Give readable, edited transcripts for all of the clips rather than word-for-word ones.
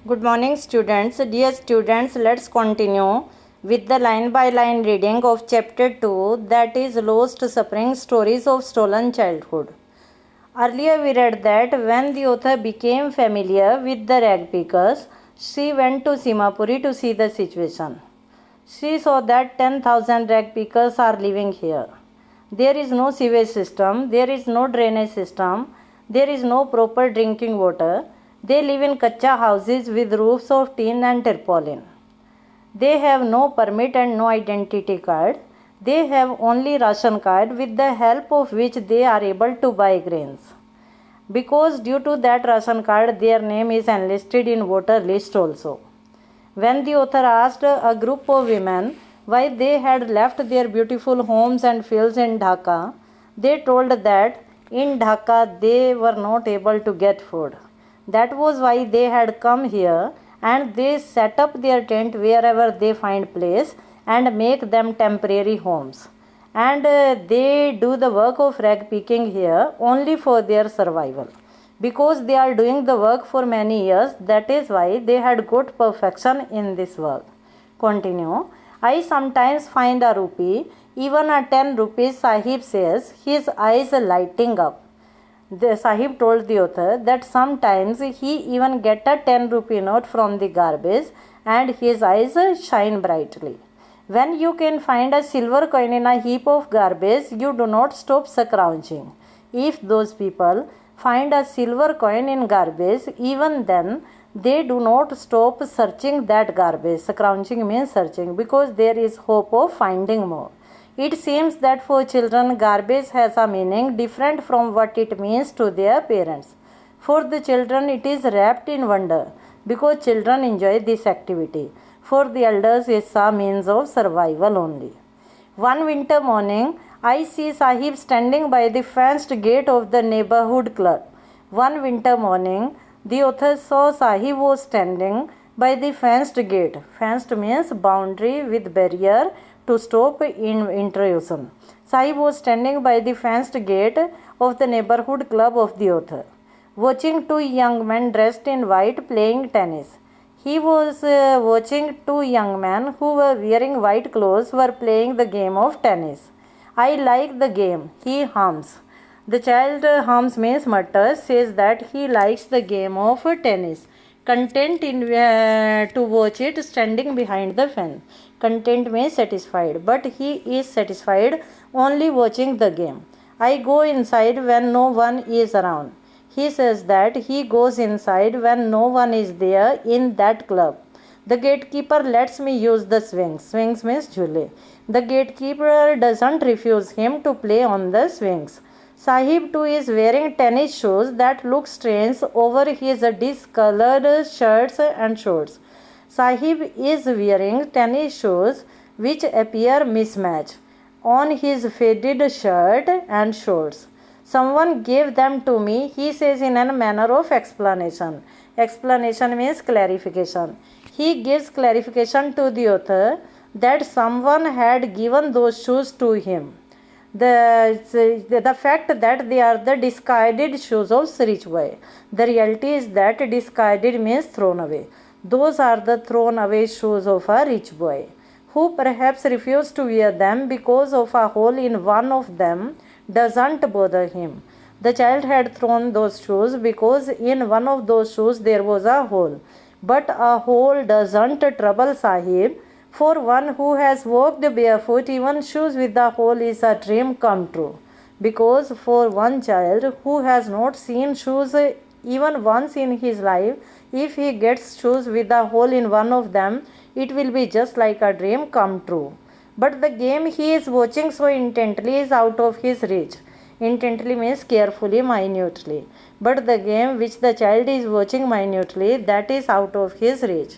Good morning, students. Dear students, let's continue with the line by line reading of chapter 2, that is Lost Suffering Stories of Stolen Childhood. Earlier, we read that when the author became familiar with the rag pickers, she went to Simapuri to see the situation. She saw that 10,000 rag pickers are living here. There is no sewage system, there is no drainage system, there is no proper drinking water. They live in kacha houses with roofs of tin and tarpaulin. They have no permit and no identity card. They have only ration card with the help of which they are able to buy grains. Because due to that ration card, their name is enlisted in voter list also. When the author asked a group of women why they had left their beautiful homes and fields in Dhaka, they told that in Dhaka they were not able to get food. That was why they had come here, and they set up their tent wherever they find place and make them temporary homes. And they do the work of rag picking here only for their survival. Because they are doing the work for many years, that is why they had got perfection in this work. Continue. I sometimes find a rupee, even a 10 rupees, Sahib says, his eyes lighting up. The Sahib told the author that sometimes he even get a 10 rupee note from the garbage and his eyes shine brightly. When you can find a silver coin in a heap of garbage, you do not stop scrounging. If those people find a silver coin in garbage, even then they do not stop searching that garbage. Scrounging means searching, because there is hope of finding more. It seems that for children, garbage has a meaning different from what it means to their parents. For the children, it is wrapped in wonder, because children enjoy this activity. For the elders, it's a means of survival only. One winter morning, I see Sahib standing by the fenced gate of the neighborhood club. One winter morning, the author saw Sahib was standing by the fenced gate. Fenced means boundary with barrier to stop intrusion. Sahib was standing by the fenced gate of the neighborhood club of the author, watching two young men dressed in white playing tennis. He was watching two young men who were wearing white clothes were playing the game of tennis. I like the game, he hums. The child hums means mutters, says that he likes the game of tennis. Content in to watch it standing behind the fence. Content means satisfied, but he is satisfied only watching the game. I go inside when no one is around. He says that he goes inside when no one is there in that club. The gatekeeper lets me use the swings. Swings means jhule. The gatekeeper doesn't refuse him to play on the swings. Sahib too is wearing tennis shoes that look strange over his discolored shirts and shorts. Sahib is wearing tennis shoes which appear mismatched on his faded shirt and shorts. Someone gave them to me, he says in a manner of explanation. Explanation means clarification. He gives clarification to the author that someone had given those shoes to him. The fact that they are the discarded shoes of rich boy. The reality is that discarded means thrown away. Those are the thrown away shoes of a rich boy, who perhaps refused to wear them because of a hole in one of them doesn't bother him. The child had thrown those shoes because in one of those shoes there was a hole. But a hole doesn't trouble Sahib. For one who has walked barefoot, even shoes with a hole is a dream come true. Because for one child who has not seen shoes even once in his life, if he gets shoes with a hole in one of them, it will be just like a dream come true. But the game he is watching so intently is out of his reach. Intently means carefully, minutely. But the game which the child is watching minutely, that is out of his reach.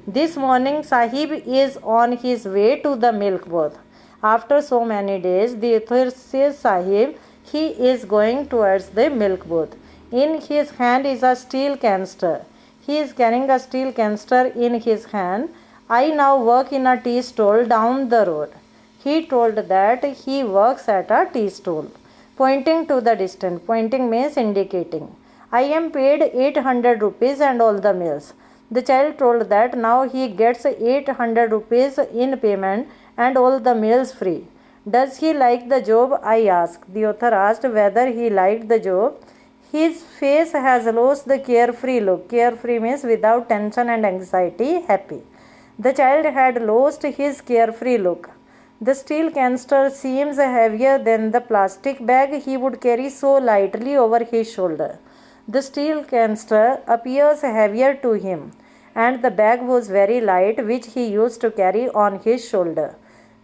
This morning, Sahib is on his way to the milk booth. After so many days, the author says Sahib, he is going towards the milk booth. In his hand is a steel canister. He is carrying a steel canister in his hand. I now work in a tea stall down the road. He told that he works at a tea stall. Pointing to the distance. Pointing means indicating. I am paid 800 rupees and all the meals. The child told that now he gets 800 rupees in payment and all the meals free. Does he like the job? I asked. The author asked whether he liked the job. His face has lost the carefree look. Carefree means without tension and anxiety, happy. The child had lost his carefree look. The steel canister seems heavier than the plastic bag he would carry so lightly over his shoulder. The steel canister appears heavier to him, and the bag was very light, which he used to carry on his shoulder.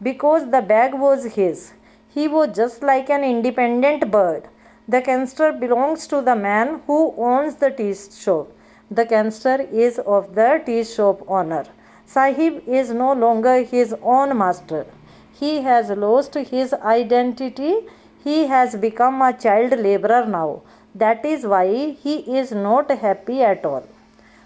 Because the bag was his, he was just like an independent bird. The canister belongs to the man who owns the tea shop. The canister is of the tea shop owner. Sahib is no longer his own master. He has lost his identity. He has become a child laborer now. That is why he is not happy at all.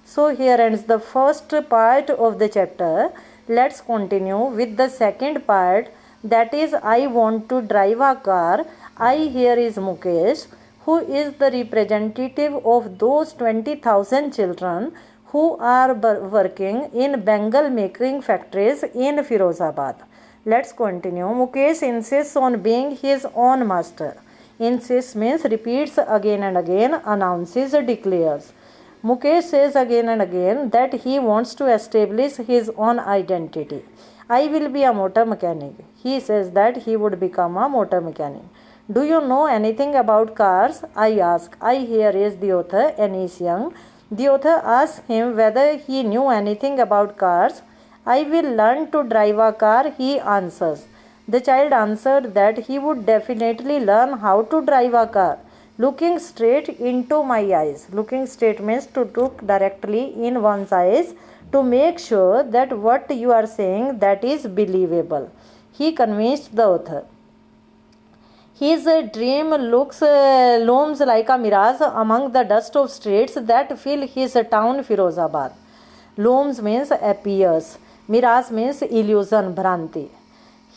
So here ends the first part of the chapter. Let's continue with the second part, that is I want to drive a car. I here is Mukesh, who is the representative of those 20,000 children who are working in Bengal making factories in Firozabad. Let's continue. Mukesh insists on being his own master. Insists means repeats again and again, announces, declares. Mukesh says again and again that he wants to establish his own identity. I will be a motor mechanic. He says that he would become a motor mechanic. Do you know anything about cars? I ask. I here is the author, Anish Young. The author asks him whether he knew anything about cars. I will learn to drive a car, he answers. The child answered that he would definitely learn how to drive a car. Looking straight into my eyes. Looking straight means to look directly in one's eyes to make sure that what you are saying that is believable. He convinced the author. His dream looms like a mirage among the dust of streets that fill his town Firozabad. Looms means appears. Mirage means illusion, Bhranti.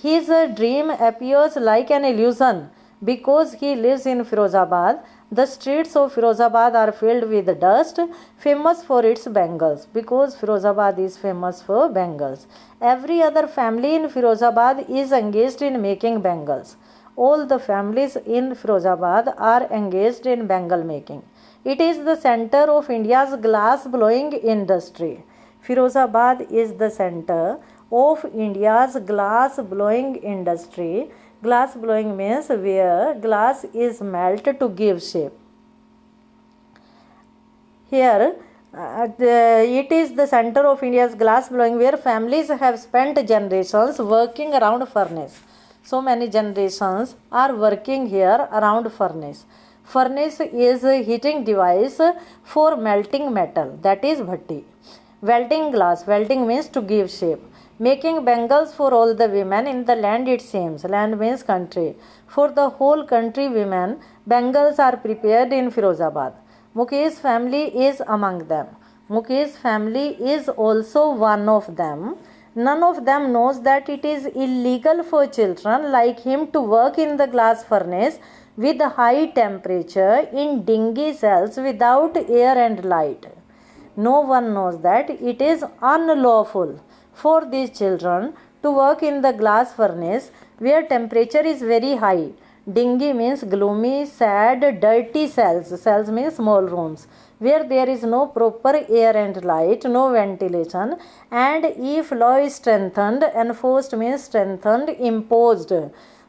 His dream appears like an illusion because he lives in Firozabad. The streets of Firozabad are filled with dust, famous for its bangles, because Firozabad is famous for bangles. Every other family in Firozabad is engaged in making bangles. All the families in Firozabad are engaged in bangle making. It is the center of India's glass blowing industry. Firozabad is the center of India's glass blowing industry. Glass blowing means where glass is melted to give shape. Here, it is the center of India's glass blowing where families have spent generations working around furnace. So many generations are working here around furnace. Furnace is a heating device for melting metal, that is bhatti. Welding glass. Welding means to give shape. Making bangles for all the women in the land, it seems. Land means country. For the whole country women, bangles are prepared in Firozabad. Mukesh's family is among them. Mukesh's family is also one of them. None of them knows that it is illegal for children like him to work in the glass furnace with high temperature in dingy cells without air and light. No one knows that it is unlawful for these children to work in the glass furnace where temperature is very high. Dingy means gloomy, sad, dirty cells. Cells means small rooms where there is no proper air and light, no ventilation, and if law is strengthened, enforced means strengthened, imposed,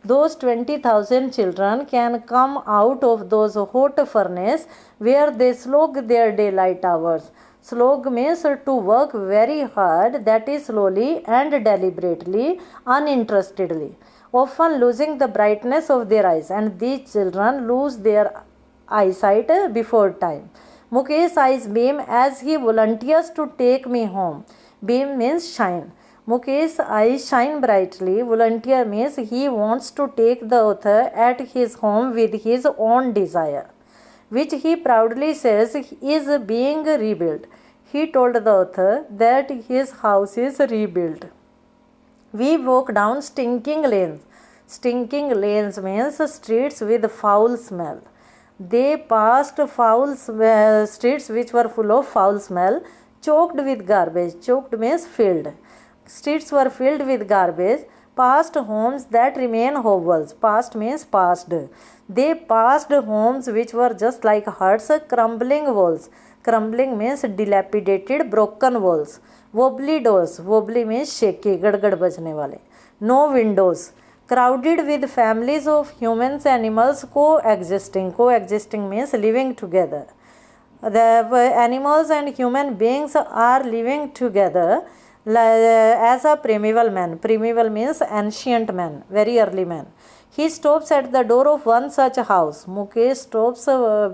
those 20,000 children can come out of those hot furnace where they slog their daylight hours. Slog means to work very hard, that is slowly and deliberately, uninterestedly, often losing the brightness of their eyes, and these children lose their eyesight before time. Mukesh's eyes beam as he volunteers to take me home. Beam means shine. Mukesh's eyes shine brightly. Volunteer means he wants to take the author at his home with his own desire, which he proudly says is being rebuilt. He told the author that his house is rebuilt. We walk down stinking lanes. Stinking lanes means streets with foul smell. They passed foul streets which were full of foul smell. choked with garbage. Choked means filled. Streets were filled with garbage. Past homes that remain hovels. Past means past. They passed homes which were just like huts, crumbling walls. Crumbling means dilapidated, broken walls. Wobbly doors. Wobbly means shaky, गड़गड़ बजने वाले. No windows. Crowded with families of humans, animals coexisting. Coexisting means living together. The animals and human beings are living together as a primeval man. Primeval means ancient man, very early man. He stops at the door of one such house. Mukesh stops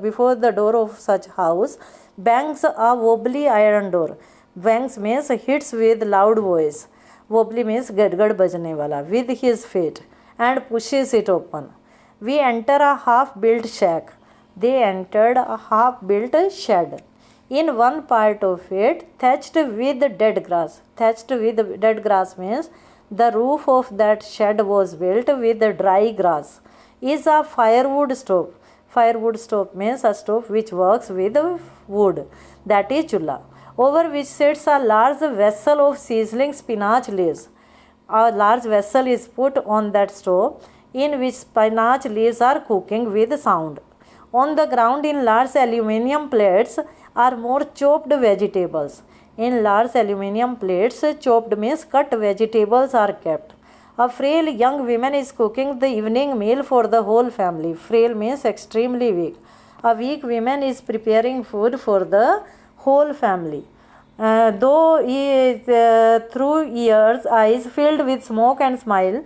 before the door of such house, bangs a wobbly iron door. Bangs means hits with loud voice. Wobbly means gadgad bajne wala, with his feet, and pushes it open. We enter a half-built shack. They entered a half-built shed. In one part of it, thatched with dead grass. Thatched with dead grass means the roof of that shed was built with dry grass. Is a firewood stove. Firewood stove means a stove which works with wood. That is chulha. Over which sits a large vessel of sizzling spinach leaves. A large vessel is put on that stove in which spinach leaves are cooking with sound. On the ground in large aluminium plates are more chopped vegetables. In large aluminium plates, chopped means cut vegetables are kept. A frail young woman is cooking the evening meal for the whole family. Frail means extremely weak. A weak woman is preparing food for the whole family. Though he is through ears, eyes filled with smoke and smile,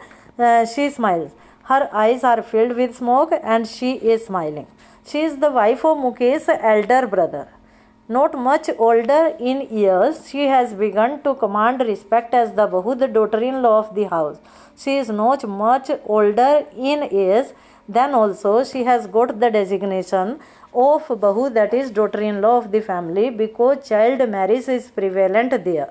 she smiles. Her eyes are filled with smoke and she is smiling. She is the wife of Mukesh's elder brother. Not much older in years, she has begun to command respect as the Bahu, the daughter-in-law of the house. She is not much older in age, then also she has got the designation of Bahu, that is daughter-in-law of the family, because child marriage is prevalent there.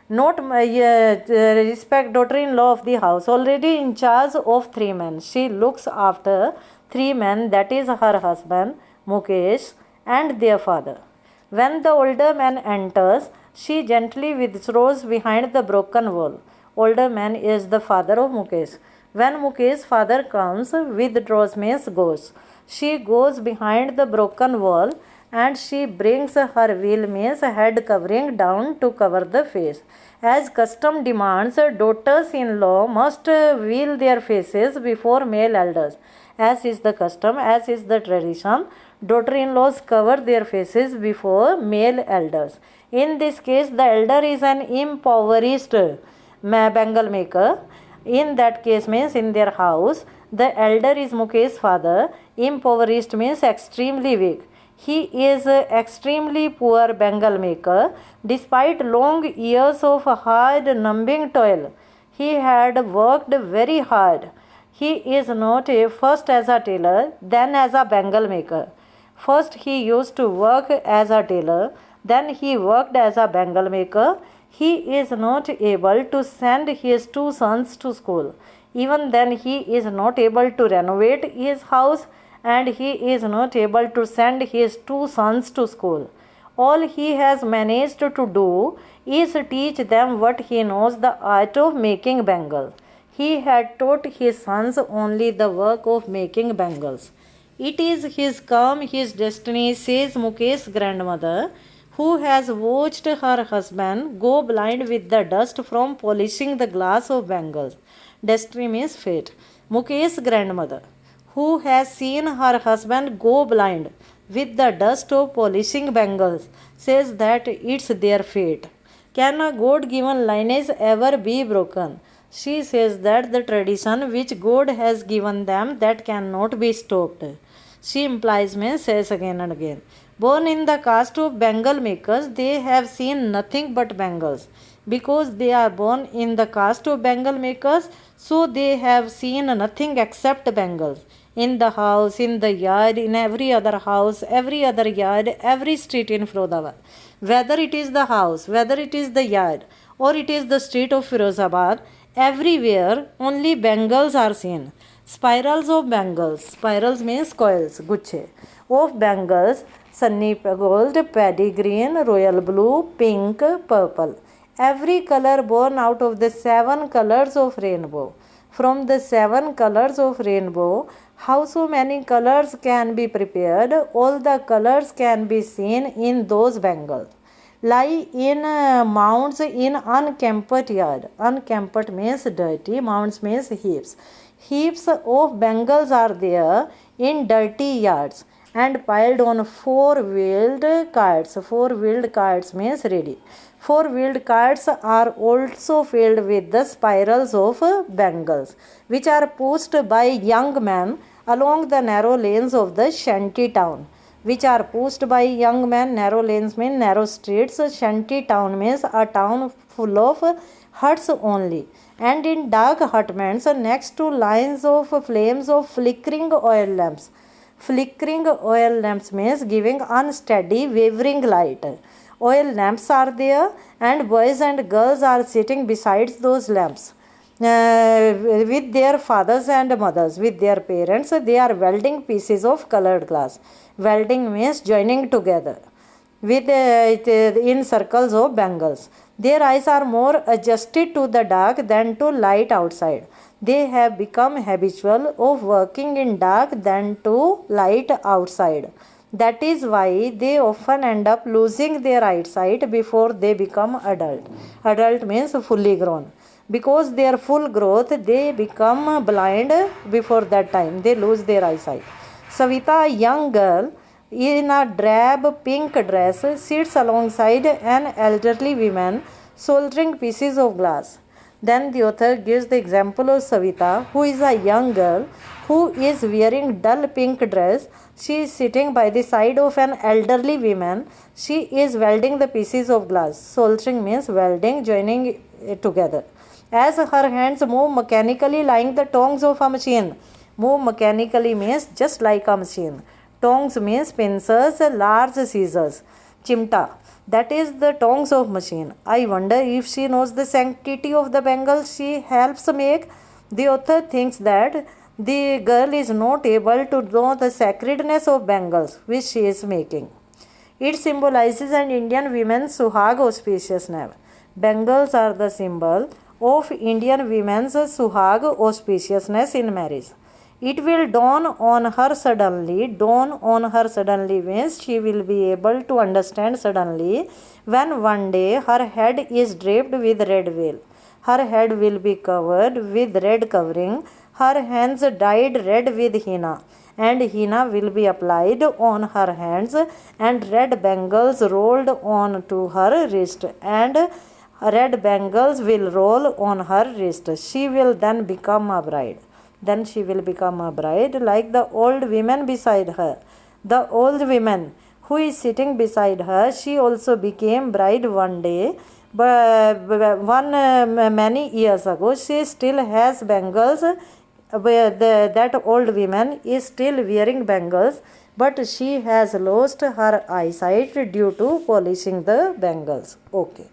Not respect daughter-in-law of the house, already in charge of 3 men. She looks after 3 men, that is her husband, Mukesh, and their father. When the older man enters, she gently withdraws behind the broken wall. Older man is the father of Mukesh. When Mukesh's father comes, withdraws means goes. She goes behind the broken wall and she brings her veil means head covering down to cover the face. As custom demands, daughters-in-law must veil their faces before male elders. As is the custom, as is the tradition, daughter-in-laws cover their faces before male elders. In this case, the elder is an impoverished bangle maker. In that case means in their house, the elder is Mukesh's father. Impoverished means extremely weak. He is extremely poor bangle maker. Despite long years of hard numbing toil, he had worked very hard. He is not first as a tailor, then as a bangle maker. First he used to work as a tailor, then he worked as a bangle maker. He is not able to send his 2 sons to school. Even then he is not able to renovate his house, and he is not able to send his 2 sons to school. All he has managed to do is teach them what he knows, the art of making bangles. He had taught his sons only the work of making bangles. It is his karma, his destiny, says Mukesh's grandmother, who has watched her husband go blind with the dust from polishing the glass of bangles. Destiny means fate. Mukesh's grandmother, who has seen her husband go blind with the dust of polishing bangles, says that it's their fate. Can a God-given lineage ever be broken? She says that the tradition which God has given them, that cannot be stopped. She implies means says again and again. Born in the caste of bangle makers, they have seen nothing but bangles. Because they are born in the caste of bangle makers, so they have seen nothing except bangles. In the house, in the yard, in every other house, every other yard, every street in Firozabad. Whether it is the house, whether it is the yard, or it is the street of Firozabad, everywhere only bangles are seen. Spirals of bangles. Spirals means coils, guche, of bangles sunny gold, paddy green, royal blue, pink, purple. Every color born out of the 7 colors of rainbow. From the 7 colors of rainbow, how so many colors can be prepared? All the colors can be seen in those bangles. Lie in mounds in unkempt yard. Unkempt means dirty, mounds means heaps. Heaps of bangles are there in dirty yards and piled on four-wheeled carts. Four-wheeled carts means ready. Four-wheeled carts are also filled with the spirals of bangles, which are pushed by young men along the narrow lanes of the shanty town. Which are pushed by young men. Narrow lanes mean narrow streets. Shanty town means a town full of huts only. And in dark hutments next to lines of flames of flickering oil lamps. Flickering oil lamps means giving unsteady, wavering light. Oil lamps are there, and boys and girls are sitting beside those lamps. With their fathers and mothers, with their parents, they are welding pieces of colored glass. Welding means joining together with in circles of bangles. Their eyes are more adjusted to the dark than to light outside. They have become habitual of working in dark than to light outside. That is why they often end up losing their eyesight before they become adult. Adult means fully grown. Because their full growth, they become blind before that time. They lose their eyesight. Savita, a young girl in a drab pink dress, sits alongside an elderly woman soldering pieces of glass. Then the author gives the example of Savita, who is a young girl who is wearing dull pink dress. She is sitting by the side of an elderly woman. She is welding the pieces of glass. Soldering means welding, joining it together. As her hands move mechanically like the tongs of a machine. Move mechanically means just like a machine. Tongs means pincers, large scissors. Chimta, that is the tongs of machine. I wonder if she knows the sanctity of the bangles she helps make. The author thinks that the girl is not able to know the sacredness of bangles which she is making. It symbolizes an Indian woman's suhag auspiciousness. Bangles are the symbol of Indian women's suhag auspiciousness in marriage. It will dawn on her suddenly. Dawn on her suddenly means she will be able to understand suddenly when one day her head is draped with red veil. Her head will be covered with red covering. Her hands dyed red with henna, and henna will be applied on her hands, and red bangles rolled on to her wrist, and red bangles will roll on her wrist. She will then become a bride. Then she will become a bride like the old women beside her. The old woman who is sitting beside her, she also became bride one day. But many years ago, she still has bangles. That old woman is still wearing bangles, but she has lost her eyesight due to polishing the bangles. Okay.